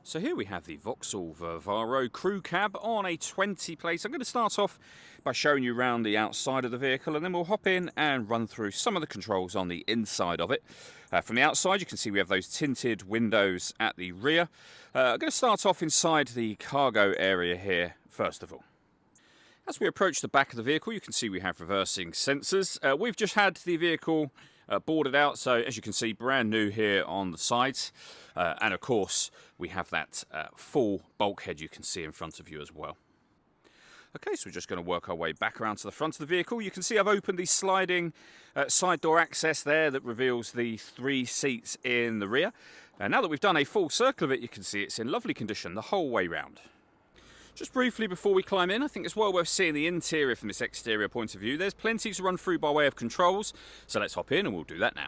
So here we have the Vauxhall Vivaro crew cab on a 20 plate. I'm going to start off by showing you around the outside of the vehicle, and then we'll hop in and run through some of the controls on the inside of it. From the outside you can see we have those tinted windows at the rear. I'm going to start off inside the cargo area here first of all. As we approach the back of the vehicle, you can see we have reversing sensors. We've just had the vehicle boarded out, so as you can see, brand new here on the sides. And of course, we have that full bulkhead you can see in front of you as well. Okay, so we're just going to work our way back around to the front of the vehicle. You can see I've opened the sliding side door access there that reveals the 3 seats in the rear. And now that we've done a full circle of it, you can see it's in lovely condition the whole way round. Just briefly before we climb in, I think it's well worth seeing the interior from this exterior point of view. There's plenty to run through by way of controls, so let's hop in and we'll do that now.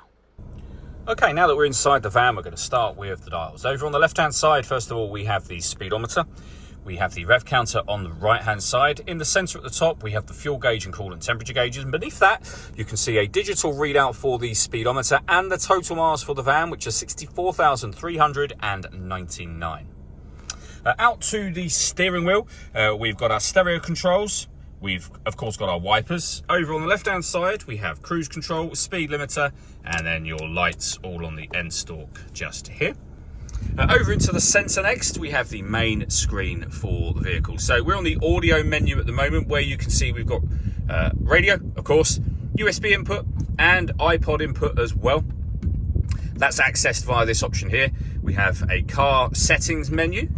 Okay, now that we're inside the van, we're going to start with the dials. Over on the left-hand side, first of all, we have the speedometer. We have the rev counter on the right-hand side. In the centre at the top, we have the fuel gauge and coolant temperature gauges. And beneath that, you can see a digital readout for the speedometer and the total miles for the van, which is 64,399. Out to the steering wheel, we've got our stereo controls. We've, of course, got our wipers. Over on the left-hand side, we have cruise control, speed limiter, and then your lights all on the end stalk just here. Over into the centre next, we have the main screen for the vehicle. So we're on the audio menu at the moment, where you can see we've got radio, of course, USB input, and iPod input as well. That's accessed via this option here. We have a car settings menu.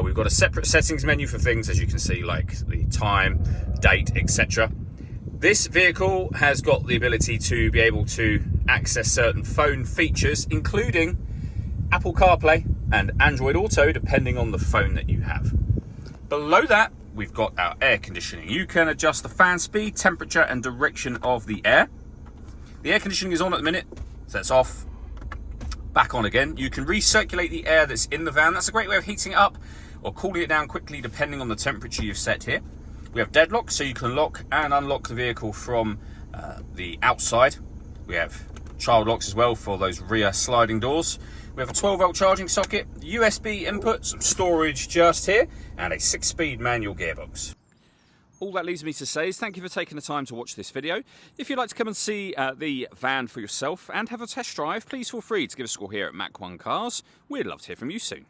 We've got a separate settings menu for things, as you can see, like the time, date, etc. This vehicle has got the ability to be able to access certain phone features, including Apple CarPlay and Android Auto, depending on the phone that you have. Below that, we've got our air conditioning. You can adjust the fan speed, temperature, and direction of the air. The air conditioning is on at the minute, so it's off. Back on again. You can recirculate the air that's in the van. That's a great way of heating it up or cooling it down quickly, depending on the temperature you've set here. We have deadlock, so you can lock and unlock the vehicle from the outside. We have child locks as well for those rear sliding doors. We have a 12-volt charging socket, USB input, some storage just here, and a 6-speed manual gearbox. All that leaves me to say is thank you for taking the time to watch this video. If you'd like to come and see the van for yourself and have a test drive, please feel free to give us a call here at Mach 1 Cars. We'd love to hear from you soon.